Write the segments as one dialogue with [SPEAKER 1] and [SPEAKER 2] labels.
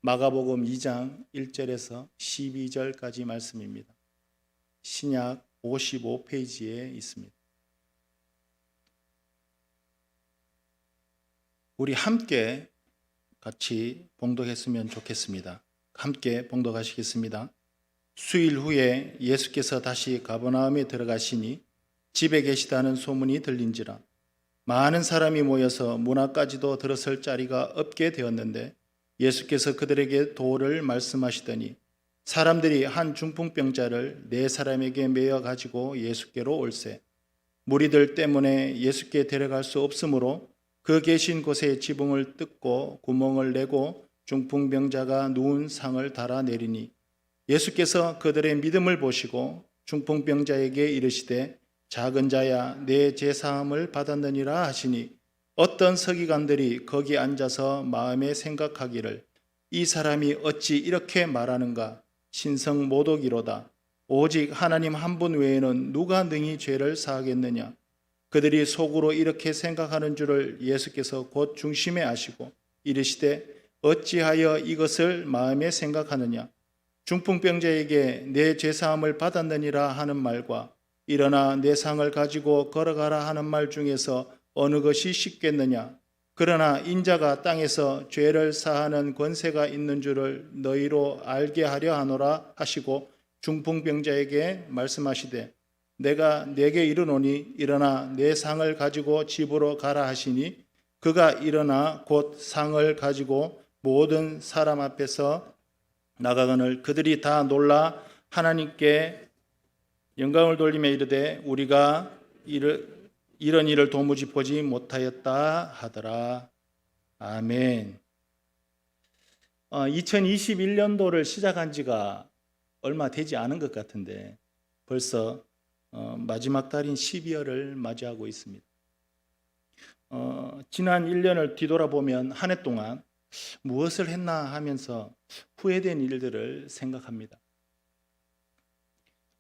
[SPEAKER 1] 마가복음 2장 1절에서 12절까지 말씀입니다. 신약 55페이지에 있습니다. 우리 함께 같이 봉독했으면 좋겠습니다. 함께 봉독하시겠습니다. 수일 후에 예수께서 다시 가버나움에 들어가시니 집에 계시다는 소문이 들린지라 많은 사람이 모여서 문 앞까지도 들어설 자리가 없게 되었는데 예수께서 그들에게 도를 말씀하시더니 사람들이 한 중풍병자를 4사람에게 메어 가지고 예수께로 올세 무리들 때문에 예수께 데려갈 수 없으므로 그 계신 곳에 지붕을 뜯고 구멍을 내고 중풍병자가 누운 상을 달아내리니 예수께서 그들의 믿음을 보시고 중풍병자에게 이르시되 작은 자야 내 죄사함을 받았느니라 하시니 어떤 서기관들이 거기 앉아서 마음에 생각하기를 이 사람이 어찌 이렇게 말하는가 신성모독이로다 오직 하나님 한 분 외에는 누가 능히 죄를 사하겠느냐 그들이 속으로 이렇게 생각하는 줄을 예수께서 곧 중심에 아시고 이르시되 어찌하여 이것을 마음에 생각하느냐 중풍병자에게 내 죄사함을 받았느니라 하는 말과 일어나 내 상을 가지고 걸어가라 하는 말 중에서 어느 것이 쉽겠느냐 그러나 인자가 땅에서 죄를 사하는 권세가 있는 줄을 너희로 알게 하려 하노라 하시고 중풍병자에게 말씀하시되 내가 네게 이르노니 일어나 내 상을 가지고 집으로 가라 하시니 그가 일어나 곧 상을 가지고 모든 사람 앞에서 나가거늘 그들이 다 놀라 하나님께 영광을 돌리며 이르되 우리가 이런 일을 도무지 보지 못하였다 하더라. 아멘. 2021년도를 시작한 지가 얼마 되지 않은 것 같은데 벌써 마지막 달인 12월을 맞이하고 있습니다. 지난 1년을 뒤돌아보면 한 해 동안 무엇을 했나 하면서 후회된 일들을 생각합니다.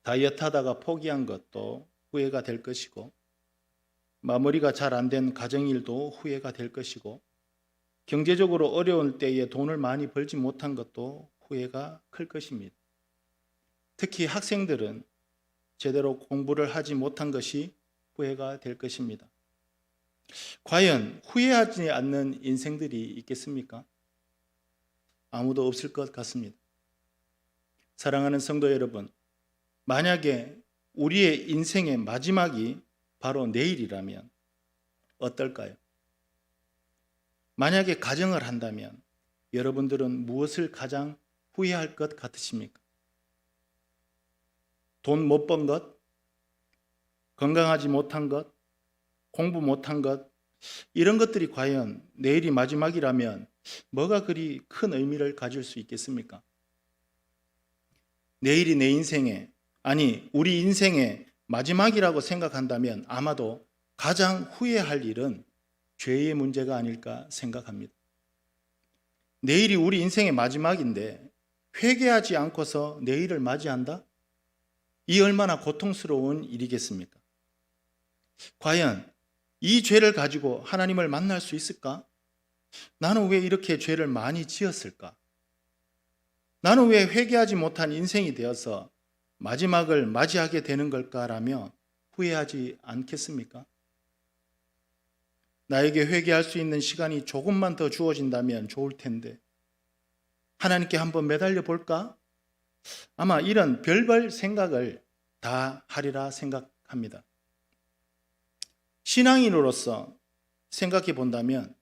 [SPEAKER 1] 다이어트 하다가 포기한 것도 후회가 될 것이고 마무리가 잘 안 된 가정일도 후회가 될 것이고 경제적으로 어려울 때에 돈을 많이 벌지 못한 것도 후회가 클 것입니다. 특히 학생들은 제대로 공부를 하지 못한 것이 후회가 될 것입니다. 과연 후회하지 않는 인생들이 있겠습니까? 아무도 없을 것 같습니다. 사랑하는 성도 여러분, 만약에 우리의 인생의 마지막이 바로 내일이라면 어떨까요? 만약에 가정을 한다면 여러분들은 무엇을 가장 후회할 것 같으십니까? 돈 못 번 것, 건강하지 못한 것, 공부 못한 것, 이런 것들이 과연 내일이 마지막이라면 뭐가 그리 큰 의미를 가질 수 있겠습니까? 내일이 내 인생의, 아니 우리 인생의 마지막이라고 생각한다면 아마도 가장 후회할 일은 죄의 문제가 아닐까 생각합니다. 내일이 우리 인생의 마지막인데 회개하지 않고서 내일을 맞이한다? 이 얼마나 고통스러운 일이겠습니까? 과연 이 죄를 가지고 하나님을 만날 수 있을까? 나는 왜 이렇게 죄를 많이 지었을까? 나는 왜 회개하지 못한 인생이 되어서 마지막을 맞이하게 되는 걸까라며 후회하지 않겠습니까? 나에게 회개할 수 있는 시간이 조금만 더 주어진다면 좋을 텐데 하나님께 한번 매달려 볼까? 아마 이런 별별 생각을 다 하리라 생각합니다. 신앙인으로서 생각해 본다면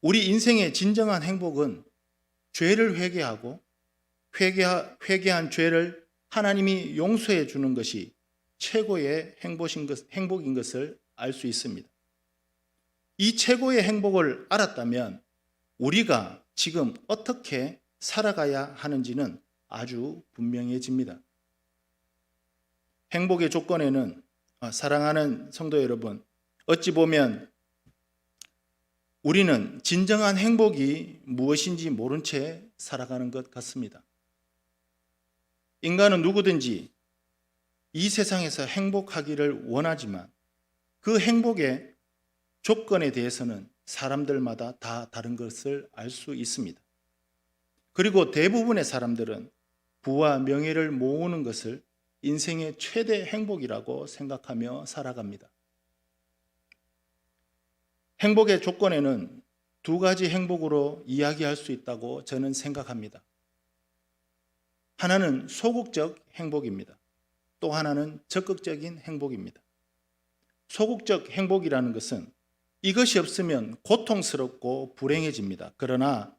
[SPEAKER 1] 우리 인생의 진정한 행복은 죄를 회개하고 회개한 죄를 하나님이 용서해 주는 것이 최고의 행복인 것을 알 수 있습니다. 이 최고의 행복을 알았다면 우리가 지금 어떻게 살아가야 하는지는 아주 분명해집니다. 행복의 조건에는 사랑하는 성도 여러분, 어찌 보면 우리는 진정한 행복이 무엇인지 모른 채 살아가는 것 같습니다. 인간은 누구든지 이 세상에서 행복하기를 원하지만 그 행복의 조건에 대해서는 사람들마다 다 다른 것을 알 수 있습니다. 그리고 대부분의 사람들은 부와 명예를 모으는 것을 인생의 최대 행복이라고 생각하며 살아갑니다. 행복의 조건에는 두 가지 행복으로 이야기할 수 있다고 저는 생각합니다. 하나는 소극적 행복입니다. 또 하나는 적극적인 행복입니다. 소극적 행복이라는 것은 이것이 없으면 고통스럽고 불행해집니다. 그러나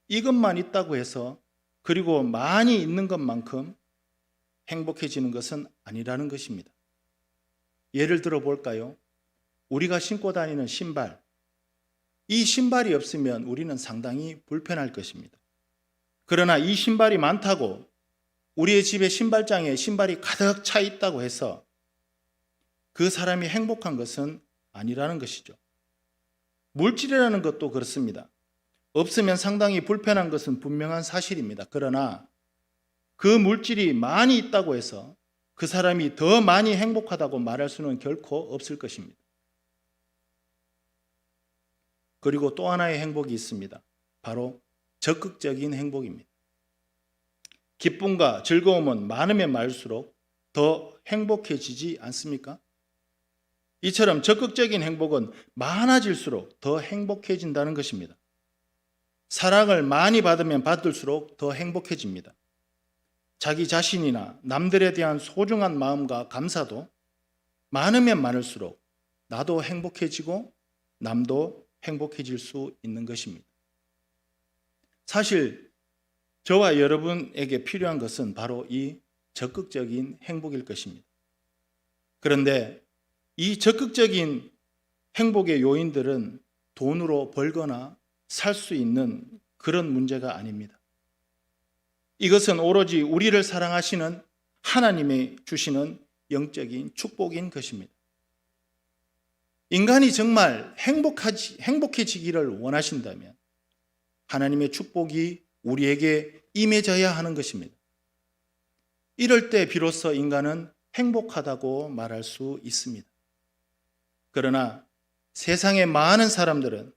[SPEAKER 1] 이것만 있다고 해서 그리고 많이 있는 것만큼 행복해지는 것은 아니라는 것입니다. 예를 들어 볼까요? 우리가 신고 다니는 신발, 이 신발이 없으면 우리는 상당히 불편할 것입니다. 그러나 이 신발이 많다고 우리의 집에 신발장에 신발이 가득 차 있다고 해서 그 사람이 행복한 것은 아니라는 것이죠. 물질이라는 것도 그렇습니다. 없으면 상당히 불편한 것은 분명한 사실입니다. 그러나 그 물질이 많이 있다고 해서 그 사람이 더 많이 행복하다고 말할 수는 결코 없을 것입니다. 그리고 또 하나의 행복이 있습니다. 바로 적극적인 행복입니다. 기쁨과 즐거움은 많으면 많을수록 더 행복해지지 않습니까? 이처럼 적극적인 행복은 많아질수록 더 행복해진다는 것입니다. 사랑을 많이 받으면 받을수록 더 행복해집니다. 자기 자신이나 남들에 대한 소중한 마음과 감사도 많으면 많을수록 나도 행복해지고 남도 행복해질 수 있는 것입니다. 사실 저와 여러분에게 필요한 것은 바로 이 적극적인 행복일 것입니다. 그런데 이 적극적인 행복의 요인들은 돈으로 벌거나 살 수 있는 그런 문제가 아닙니다. 이것은 오로지 우리를 사랑하시는 하나님이 주시는 영적인 축복인 것입니다. 인간이 정말 행복해지기를 원하신다면 하나님의 축복이 우리에게 임해져야 하는 것입니다. 이럴 때 비로소 인간은 행복하다고 말할 수 있습니다. 그러나 세상의 많은 사람들은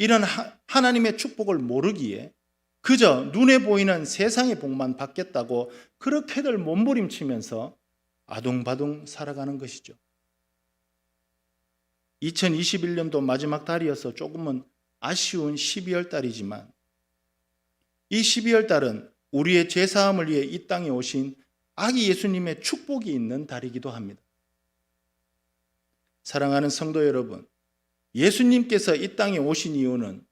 [SPEAKER 1] 이런 하나님의 축복을 모르기에 그저 눈에 보이는 세상의 복만 받겠다고 그렇게들 몸부림치면서 아둥바둥 살아가는 것이죠. 2021년도 마지막 달이어서 조금은 아쉬운 12월 달이지만 이 12월 달은 우리의 죄사함을 위해 이 땅에 오신 아기 예수님의 축복이 있는 달이기도 합니다. 사랑하는 성도 여러분, 예수님께서 이 땅에 오신 이유는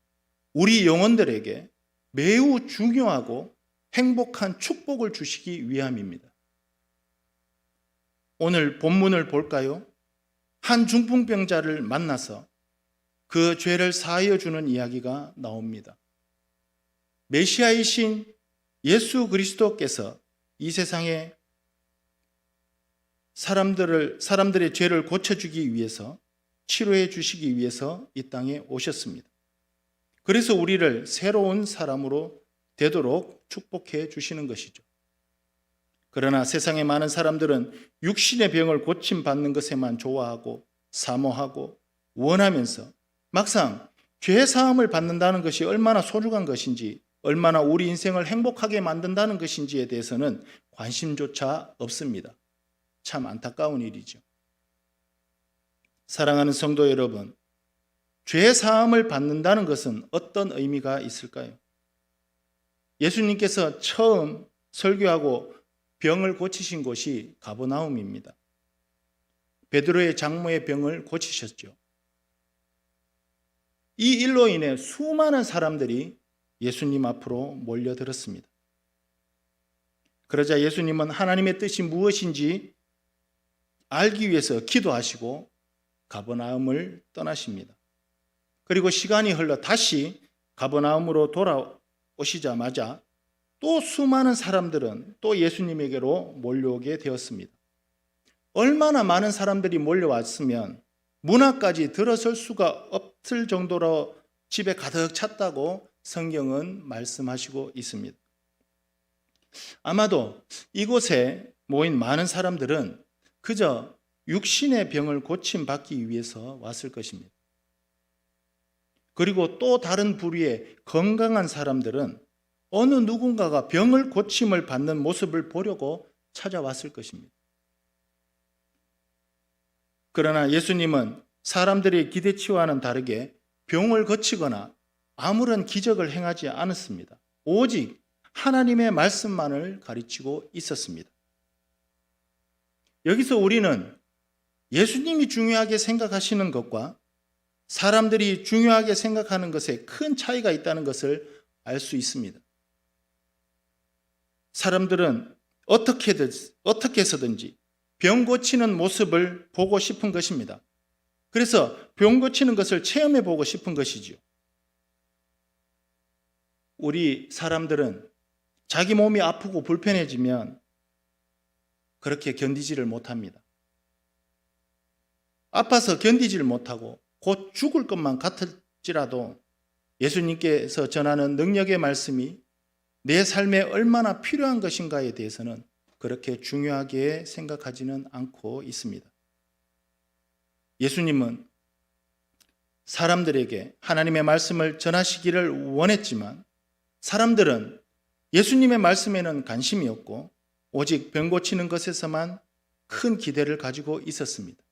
[SPEAKER 1] 우리 영혼들에게 매우 중요하고 행복한 축복을 주시기 위함입니다. 오늘 본문을 볼까요? 한 중풍병자를 만나서 그 죄를 사하여 주는 이야기가 나옵니다. 메시아이신 예수 그리스도께서 이 세상에 사람들의 죄를 고쳐주기 위해서, 치료해 주시기 위해서 이 땅에 오셨습니다. 그래서 우리를 새로운 사람으로 되도록 축복해 주시는 것이죠. 그러나 세상의 많은 사람들은 육신의 병을 고침받는 것에만 좋아하고 사모하고 원하면서 막상 죄 사함을 받는다는 것이 얼마나 소중한 것인지, 얼마나 우리 인생을 행복하게 만든다는 것인지에 대해서는 관심조차 없습니다. 참 안타까운 일이죠. 사랑하는 성도 여러분, 죄 사함을 받는다는 것은 어떤 의미가 있을까요? 예수님께서 처음 설교하고 병을 고치신 곳이 가버나움입니다. 베드로의 장모의 병을 고치셨죠. 이 일로 인해 수많은 사람들이 예수님 앞으로 몰려들었습니다. 그러자 예수님은 하나님의 뜻이 무엇인지 알기 위해서 기도하시고 가버나움을 떠나십니다. 그리고 시간이 흘러 다시 가버나움으로 돌아오시자마자 또 수많은 사람들은 또 예수님에게로 몰려오게 되었습니다. 얼마나 많은 사람들이 몰려왔으면 문 앞까지 들어설 수가 없을 정도로 집에 가득 찼다고 성경은 말씀하시고 있습니다. 아마도 이곳에 모인 많은 사람들은 그저 육신의 병을 고침받기 위해서 왔을 것입니다. 그리고 또 다른 부류의 건강한 사람들은 어느 누군가가 병을 고침을 받는 모습을 보려고 찾아왔을 것입니다. 그러나 예수님은 사람들의 기대치와는 다르게 병을 고치거나 아무런 기적을 행하지 않았습니다. 오직 하나님의 말씀만을 가르치고 있었습니다. 여기서 우리는 예수님이 중요하게 생각하시는 것과 사람들이 중요하게 생각하는 것에 큰 차이가 있다는 것을 알 수 있습니다. 사람들은 어떻게 해서든지 병 고치는 모습을 보고 싶은 것입니다. 그래서 병 고치는 것을 체험해 보고 싶은 것이지요. 우리 사람들은 자기 몸이 아프고 불편해지면 그렇게 견디지를 못합니다. 아파서 견디지를 못하고 곧 죽을 것만 같을지라도 예수님께서 전하는 능력의 말씀이 내 삶에 얼마나 필요한 것인가에 대해서는 그렇게 중요하게 생각하지는 않고 있습니다. 예수님은 사람들에게 하나님의 말씀을 전하시기를 원했지만 사람들은 예수님의 말씀에는 관심이 없고 오직 병 고치는 것에서만 큰 기대를 가지고 있었습니다.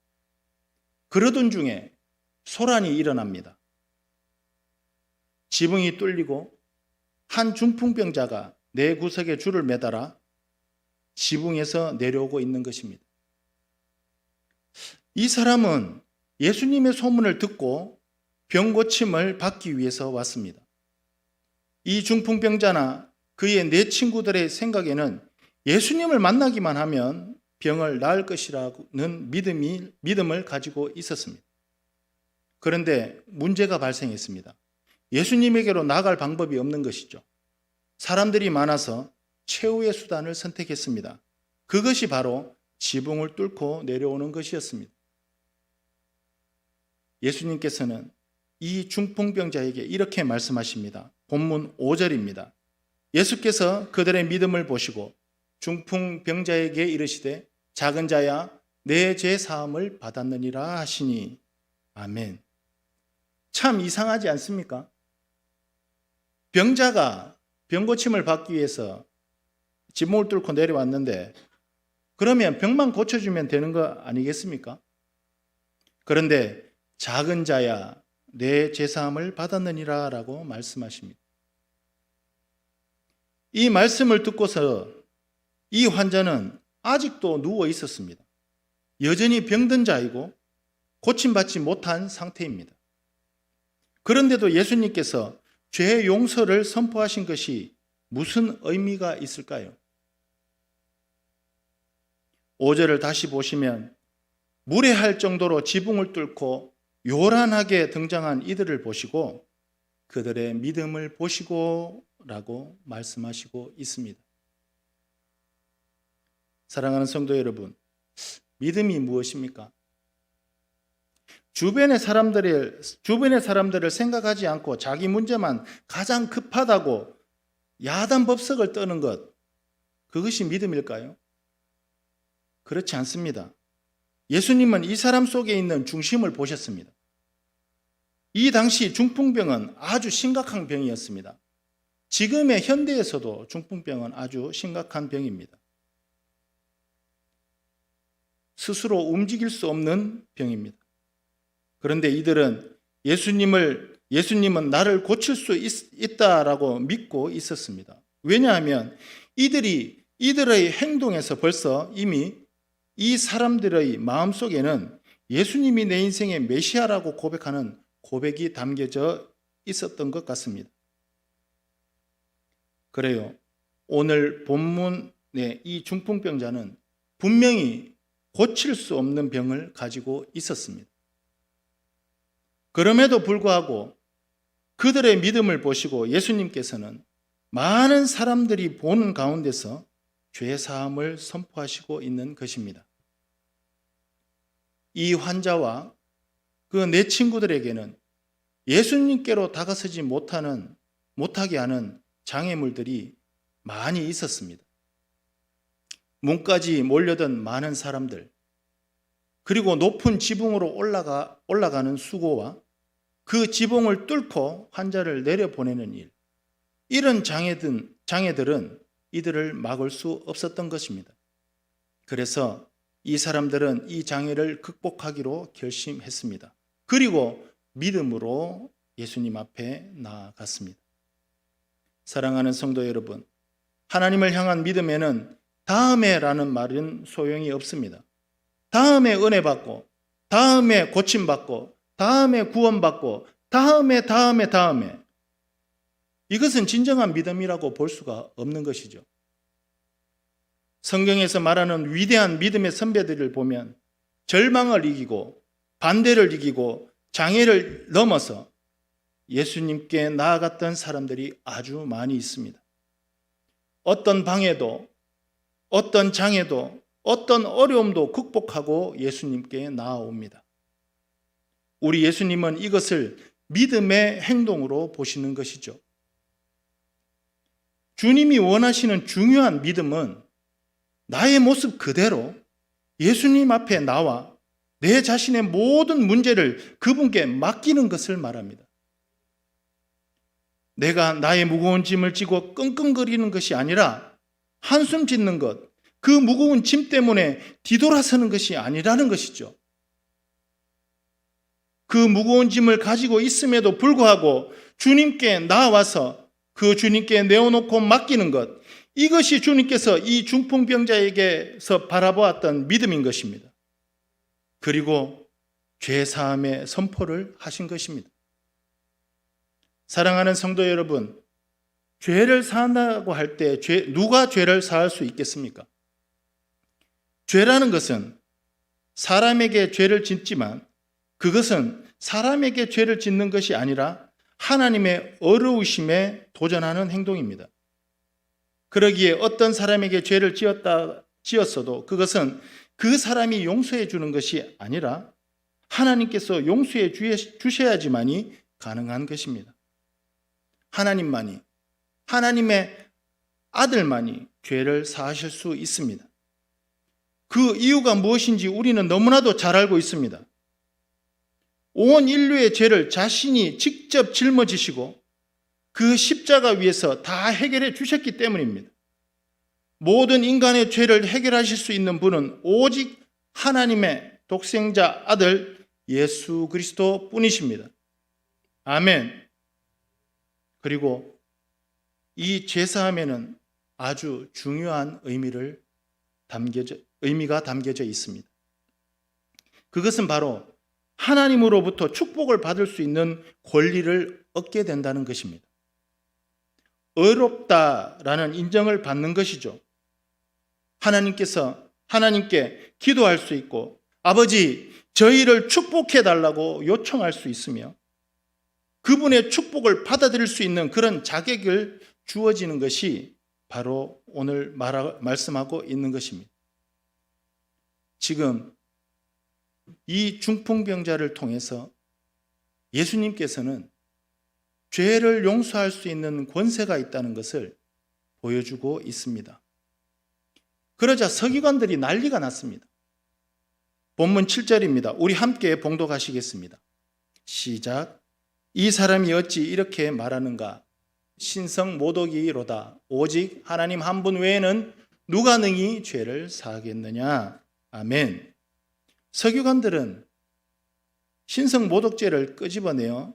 [SPEAKER 1] 그러던 중에 소란이 일어납니다. 지붕이 뚫리고 한 중풍병자가 네 구석에 줄을 매달아 지붕에서 내려오고 있는 것입니다. 이 사람은 예수님의 소문을 듣고 병 고침을 받기 위해서 왔습니다. 이 중풍병자나 그의 네 친구들의 생각에는 예수님을 만나기만 하면 병을 나을 것이라는 믿음을 가지고 있었습니다. 그런데 문제가 발생했습니다. 예수님에게로 나갈 방법이 없는 것이죠. 사람들이 많아서 최후의 수단을 선택했습니다. 그것이 바로 지붕을 뚫고 내려오는 것이었습니다. 예수님께서는 이 중풍병자에게 이렇게 말씀하십니다. 본문 5절입니다. 예수께서 그들의 믿음을 보시고 중풍병자에게 이르시되 작은 자야 내 죄 사함을 받았느니라 하시니 아멘. 참 이상하지 않습니까? 병자가 병고침을 받기 위해서 지붕을 뚫고 내려왔는데 그러면 병만 고쳐주면 되는 거 아니겠습니까? 그런데 작은 자야 내 죄사함을 받았느니라 라고 말씀하십니다. 이 말씀을 듣고서 이 환자는 아직도 누워 있었습니다. 여전히 병든 자이고 고침받지 못한 상태입니다. 그런데도 예수님께서 죄 용서를 선포하신 것이 무슨 의미가 있을까요? 5절을 다시 보시면 무례할 정도로 지붕을 뚫고 요란하게 등장한 이들을 보시고 그들의 믿음을 보시고 라고 말씀하시고 있습니다. 사랑하는 성도 여러분, 믿음이 무엇입니까? 주변의 사람들을 생각하지 않고 자기 문제만 가장 급하다고 야단법석을 떠는 것, 그것이 믿음일까요? 그렇지 않습니다. 예수님은 이 사람 속에 있는 중심을 보셨습니다. 이 당시 중풍병은 아주 심각한 병이었습니다. 지금의 현대에서도 중풍병은 아주 심각한 병입니다. 스스로 움직일 수 없는 병입니다. 그런데 이들은 예수님은 나를 고칠 수 있다라고 믿고 있었습니다. 왜냐하면 이들의 행동에서 벌써 이미 이 사람들의 마음속에는 예수님이 내 인생의 메시아라고 고백하는 고백이 담겨져 있었던 것 같습니다. 그래요. 오늘 본문의 이 중풍병자는 분명히 고칠 수 없는 병을 가지고 있었습니다. 그럼에도 불구하고 그들의 믿음을 보시고 예수님께서는 많은 사람들이 보는 가운데서 죄 사함을 선포하시고 있는 것입니다. 이 환자와 그 네 친구들에게는 예수님께로 다가서지 못하게 하는 장애물들이 많이 있었습니다. 문까지 몰려든 많은 사람들, 그리고 높은 지붕으로 올라가는 수고와 그 지붕을 뚫고 환자를 내려보내는 일, 이런 장애들은 이들을 막을 수 없었던 것입니다. 그래서 이 사람들은 이 장애를 극복하기로 결심했습니다. 그리고 믿음으로 예수님 앞에 나아갔습니다. 사랑하는 성도 여러분, 하나님을 향한 믿음에는 다음에라는 말은 소용이 없습니다. 다음에 은혜 받고, 다음에 고침받고, 다음에 구원받고, 다음에. 이것은 진정한 믿음이라고 볼 수가 없는 것이죠. 성경에서 말하는 위대한 믿음의 선배들을 보면 절망을 이기고 반대를 이기고 장애를 넘어서 예수님께 나아갔던 사람들이 아주 많이 있습니다. 어떤 방해도, 어떤 장애도, 어떤 어려움도 극복하고 예수님께 나아옵니다. 우리 예수님은 이것을 믿음의 행동으로 보시는 것이죠. 주님이 원하시는 중요한 믿음은 나의 모습 그대로 예수님 앞에 나와 내 자신의 모든 문제를 그분께 맡기는 것을 말합니다. 내가 나의 무거운 짐을 지고 끙끙거리는 것이 아니라 한숨 짓는 것, 그 무거운 짐 때문에 뒤돌아서는 것이 아니라는 것이죠. 그 무거운 짐을 가지고 있음에도 불구하고 주님께 나와서 그 주님께 내어놓고 맡기는 것, 이것이 주님께서 이 중풍병자에게서 바라보았던 믿음인 것입니다. 그리고 죄사함의 선포를 하신 것입니다. 사랑하는 성도 여러분, 죄를 사한다고 할 때 누가 죄를 사할 수 있겠습니까? 죄라는 것은 사람에게 죄를 짓지만 그것은 사람에게 죄를 짓는 것이 아니라 하나님의 어려우심에 도전하는 행동입니다. 그러기에 어떤 사람에게 죄를 지었어도 그것은 그 사람이 용서해 주는 것이 아니라 하나님께서 용서해 주셔야지만이 가능한 것입니다. 하나님만이, 하나님의 아들만이 죄를 사하실 수 있습니다. 그 이유가 무엇인지 우리는 너무나도 잘 알고 있습니다. 온 인류의 죄를 자신이 직접 짊어지시고 그 십자가 위에서 다 해결해 주셨기 때문입니다. 모든 인간의 죄를 해결하실 수 있는 분은 오직 하나님의 독생자 아들 예수 그리스도 뿐이십니다. 아멘. 그리고 이 죄사함에는 아주 중요한 의미가 담겨져 있습니다. 그것은 바로 하나님으로부터 축복을 받을 수 있는 권리를 얻게 된다는 것입니다. 의롭다라는 인정을 받는 것이죠. 하나님께 기도할 수 있고 아버지 저희를 축복해 달라고 요청할 수 있으며 그분의 축복을 받아들일 수 있는 그런 자격을 주어지는 것이 바로 오늘 말씀하고 있는 것입니다. 지금 이 중풍병자를 통해서 예수님께서는 죄를 용서할 수 있는 권세가 있다는 것을 보여주고 있습니다. 그러자 서기관들이 난리가 났습니다. 본문 7절입니다. 우리 함께 봉독하시겠습니다. 시작. 이 사람이 어찌 이렇게 말하는가? 신성 모독이로다. 오직 하나님 한 분 외에는 누가 능히 죄를 사하겠느냐? 아멘. 서기관들은 신성 모독죄를 끄집어내어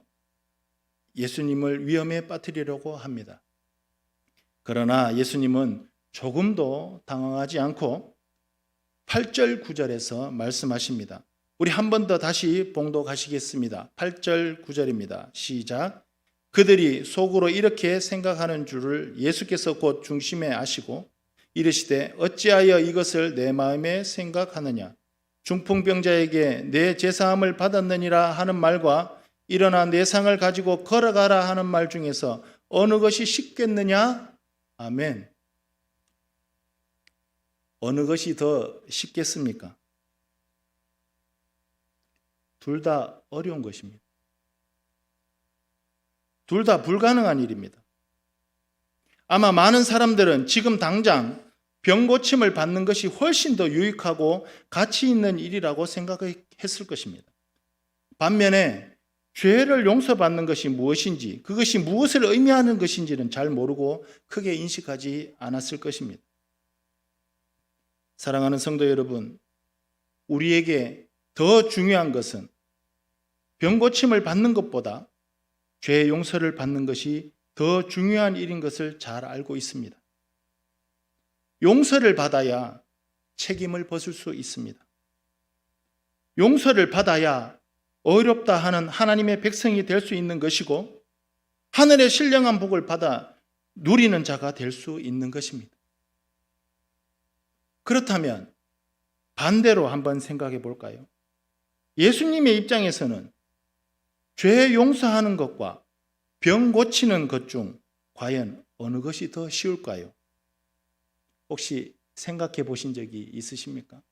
[SPEAKER 1] 예수님을 위험에 빠뜨리려고 합니다. 그러나 예수님은 조금도 당황하지 않고 8절 9절에서 말씀하십니다. 우리 한 번 더 다시 봉독하시겠습니다. 8절 9절입니다. 시작. 그들이 속으로 이렇게 생각하는 줄을 예수께서 곧 중심에 아시고 이르시되 어찌하여 이것을 내 마음에 생각하느냐? 중풍병자에게 내 제사함을 받았느니라 하는 말과 일어나 내 상을 가지고 걸어가라 하는 말 중에서 어느 것이 쉽겠느냐? 아멘. 어느 것이 더 쉽겠습니까? 둘 다 어려운 것입니다. 둘 다 불가능한 일입니다. 아마 많은 사람들은 지금 당장 병 고침을 받는 것이 훨씬 더 유익하고 가치 있는 일이라고 생각했을 것입니다. 반면에 죄를 용서받는 것이 무엇인지, 그것이 무엇을 의미하는 것인지는 잘 모르고 크게 인식하지 않았을 것입니다. 사랑하는 성도 여러분, 우리에게 더 중요한 것은 병 고침을 받는 것보다 죄 용서를 받는 것이 더 중요한 일인 것을 잘 알고 있습니다. 용서를 받아야 책임을 벗을 수 있습니다. 용서를 받아야 어렵다 하는 하나님의 백성이 될 수 있는 것이고 하늘의 신령한 복을 받아 누리는 자가 될 수 있는 것입니다. 그렇다면 반대로 한번 생각해 볼까요? 예수님의 입장에서는 죄 용서하는 것과 병 고치는 것 중 과연 어느 것이 더 쉬울까요? 혹시 생각해 보신 적이 있으십니까?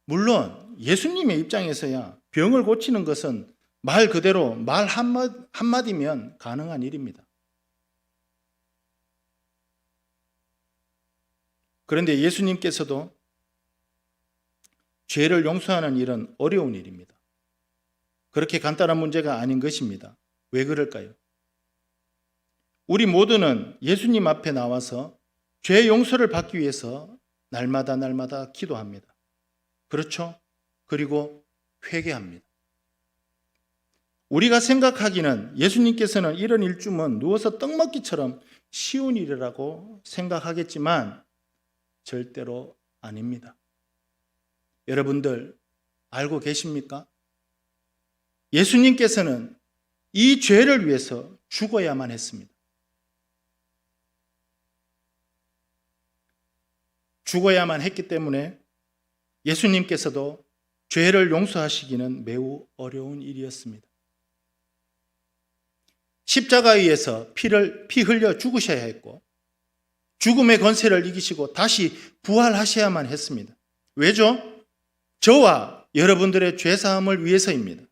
[SPEAKER 1] 물론 예수님의 입장에서야 병을 고치는 것은 말 그대로 말 한마디면 가능한 일입니다. 그런데 예수님께서도 죄를 용서하는 일은 어려운 일입니다. 그렇게 간단한 문제가 아닌 것입니다. 왜 그럴까요? 우리 모두는 예수님 앞에 나와서 죄 용서를 받기 위해서 날마다 기도합니다. 그렇죠? 그리고 회개합니다. 우리가 생각하기는 예수님께서는 이런 일쯤은 누워서 떡 먹기처럼 쉬운 일이라고 생각하겠지만 절대로 아닙니다. 여러분들 알고 계십니까? 예수님께서는 이 죄를 위해서 죽어야만 했습니다. 죽어야만 했기 때문에 예수님께서도 죄를 용서하시기는 매우 어려운 일이었습니다. 십자가에 의해서 피 흘려 죽으셔야 했고 죽음의 권세를 이기시고 다시 부활하셔야만 했습니다. 왜죠? 저와 여러분들의 죄사함을 위해서입니다.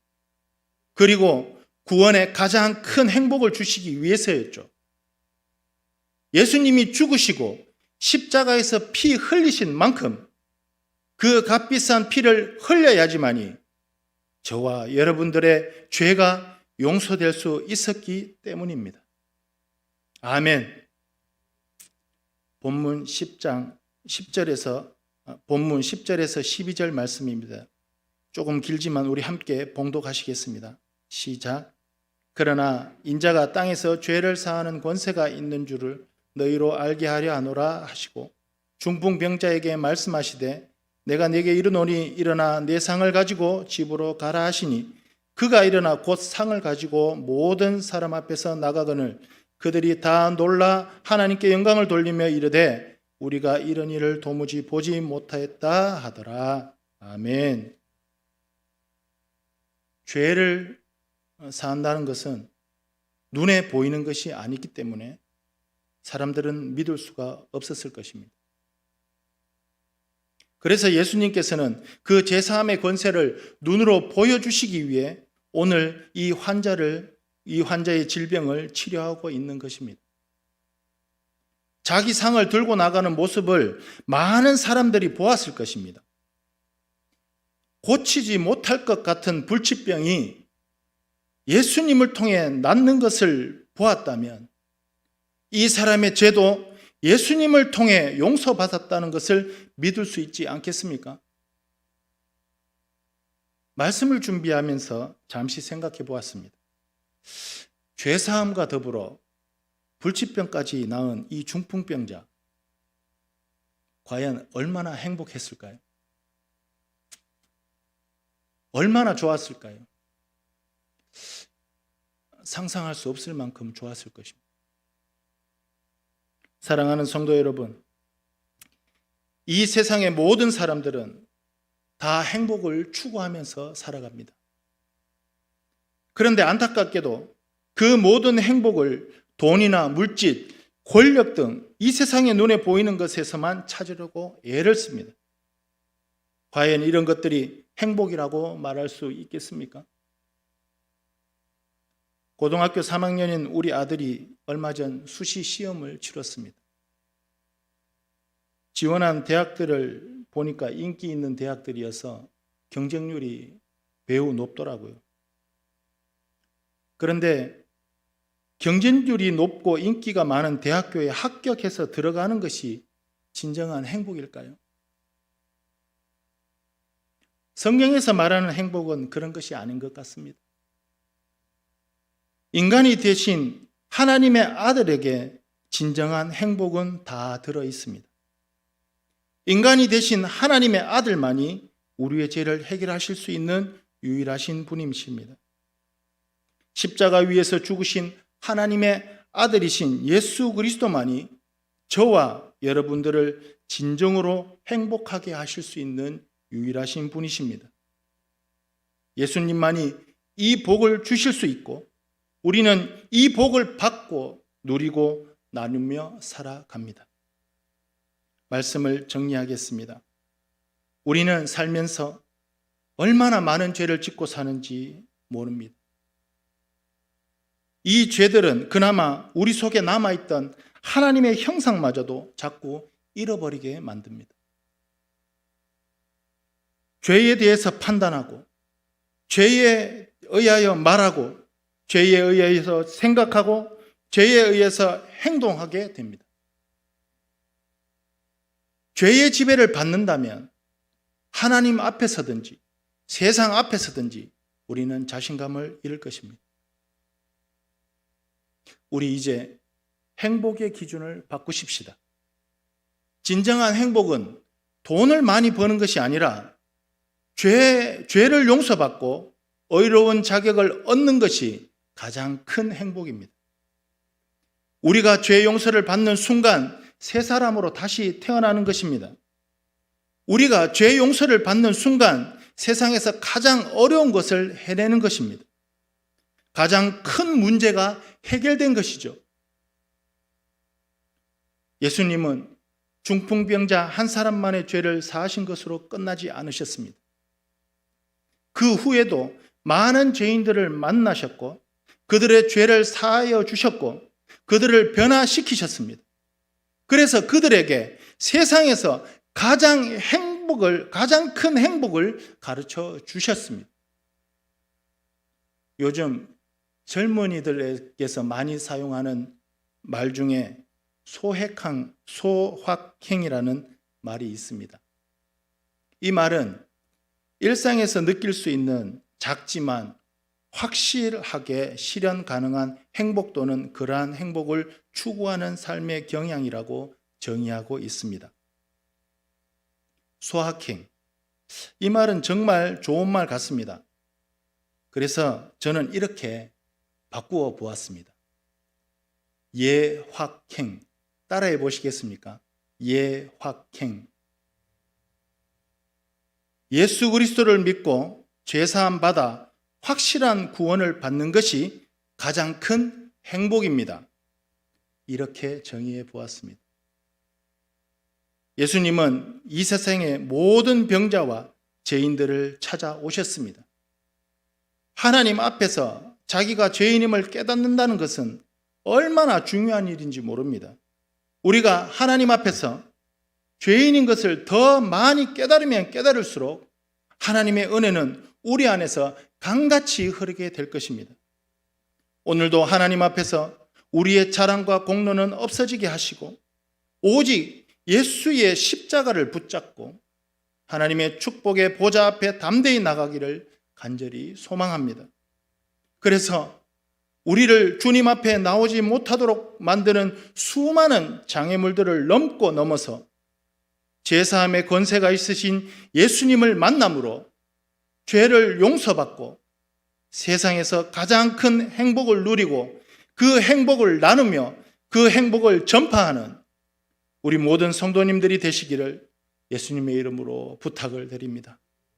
[SPEAKER 1] 그리고 구원의 가장 큰 행복을 주시기 위해서였죠. 예수님이 죽으시고 십자가에서 피 흘리신 만큼 그 값비싼 피를 흘려야지만이 저와 여러분들의 죄가 용서될 수 있었기 때문입니다. 아멘. 본문 10절에서 12절 말씀입니다. 조금 길지만 우리 함께 봉독하시겠습니다. 시작. 그러나 인자가 땅에서 죄를 사하는 권세가 있는 줄을 너희로 알게 하려 하노라 하시고 중풍병자에게 말씀하시되 내가 네게 이르노니 일어나 내 상을 가지고 집으로 가라 하시니 그가 일어나 곧 상을 가지고 모든 사람 앞에서 나가거늘 그들이 다 놀라 하나님께 영광을 돌리며 이르되 우리가 이런 일을 도무지 보지 못하였다 하더라. 아멘. 죄를 사한다는 것은 눈에 보이는 것이 아니기 때문에 사람들은 믿을 수가 없었을 것입니다. 그래서 예수님께서는 그 제사함의 권세를 눈으로 보여주시기 위해 오늘 이 환자의 질병을 치료하고 있는 것입니다. 자기 상을 들고 나가는 모습을 많은 사람들이 보았을 것입니다. 고치지 못할 것 같은 불치병이 예수님을 통해 낫는 것을 보았다면 이 사람의 죄도 예수님을 통해 용서받았다는 것을 믿을 수 있지 않겠습니까? 말씀을 준비하면서 잠시 생각해 보았습니다. 죄사함과 더불어 불치병까지 낳은 이 중풍병자, 과연 얼마나 행복했을까요? 얼마나 좋았을까요? 상상할 수 없을 만큼 좋았을 것입니다. 사랑하는 성도 여러분, 이 세상의 모든 사람들은 다 행복을 추구하면서 살아갑니다. 그런데 안타깝게도 그 모든 행복을 돈이나 물질, 권력 등 이 세상의 눈에 보이는 것에서만 찾으려고 애를 씁니다. 과연 이런 것들이 행복이라고 말할 수 있겠습니까? 고등학교 3학년인 우리 아들이 얼마 전 수시 시험을 치렀습니다. 지원한 대학들을 보니까 인기 있는 대학들이어서 경쟁률이 매우 높더라고요. 그런데 경쟁률이 높고 인기가 많은 대학교에 합격해서 들어가는 것이 진정한 행복일까요? 성경에서 말하는 행복은 그런 것이 아닌 것 같습니다. 인간이 되신 하나님의 아들에게 진정한 행복은 다 들어 있습니다. 인간이 되신 하나님의 아들만이 우리의 죄를 해결하실 수 있는 유일하신 분이십니다. 십자가 위에서 죽으신 하나님의 아들이신 예수 그리스도만이 저와 여러분들을 진정으로 행복하게 하실 수 있는 유일하신 분이십니다. 예수님만이 이 복을 주실 수 있고 우리는 이 복을 받고 누리고 나누며 살아갑니다. 말씀을 정리하겠습니다. 우리는 살면서 얼마나 많은 죄를 짓고 사는지 모릅니다. 이 죄들은 그나마 우리 속에 남아있던 하나님의 형상마저도 자꾸 잃어버리게 만듭니다. 죄에 대해서 판단하고 죄에 의하여 말하고 죄에 의해서 생각하고 죄에 의해서 행동하게 됩니다. 죄의 지배를 받는다면 하나님 앞에서든지 세상 앞에서든지 우리는 자신감을 잃을 것입니다. 우리 이제 행복의 기준을 바꾸십시다. 진정한 행복은 돈을 많이 버는 것이 아니라 죄를 용서받고 의로운 자격을 얻는 것이 가장 큰 행복입니다. 우리가 죄 용서를 받는 순간 새 사람으로 다시 태어나는 것입니다. 우리가 죄 용서를 받는 순간 세상에서 가장 어려운 것을 해내는 것입니다. 가장 큰 문제가 해결된 것이죠. 예수님은 중풍병자 한 사람만의 죄를 사하신 것으로 끝나지 않으셨습니다. 그 후에도 많은 죄인들을 만나셨고 그들의 죄를 사하여 주셨고 그들을 변화시키셨습니다. 그래서 그들에게 세상에서 가장 큰 행복을 가르쳐 주셨습니다. 요즘 젊은이들에게서 많이 사용하는 말 중에 소확행이라는 말이 있습니다. 이 말은 일상에서 느낄 수 있는 작지만 확실하게 실현 가능한 행복 또는 그러한 행복을 추구하는 삶의 경향이라고 정의하고 있습니다. 소확행. 이 말은 정말 좋은 말 같습니다. 그래서 저는 이렇게 바꾸어 보았습니다. 예확행. 따라해 보시겠습니까? 예확행. 예수 그리스도를 믿고 죄사함 받아 확실한 구원을 받는 것이 가장 큰 행복입니다. 이렇게 정의해 보았습니다. 예수님은 이 세상의 모든 병자와 죄인들을 찾아오셨습니다. 하나님 앞에서 자기가 죄인임을 깨닫는다는 것은 얼마나 중요한 일인지 모릅니다. 우리가 하나님 앞에서 죄인인 것을 더 많이 깨달으면 깨달을수록 하나님의 은혜는 우리 안에서 강같이 흐르게 될 것입니다. 오늘도 하나님 앞에서 우리의 자랑과 공로는 없어지게 하시고 오직 예수의 십자가를 붙잡고 하나님의 축복의 보좌 앞에 담대히 나가기를 간절히 소망합니다. 그래서 우리를 주님 앞에 나오지 못하도록 만드는 수많은 장애물들을 넘어서 제사함의 권세가 있으신 예수님을 만남으로 죄를 용서받고 세상에서 가장 큰 행복을 누리고 그 행복을 나누며 그 행복을 전파하는 우리 모든 성도님들이 되시기를 예수님의 이름으로 부탁을 드립니다.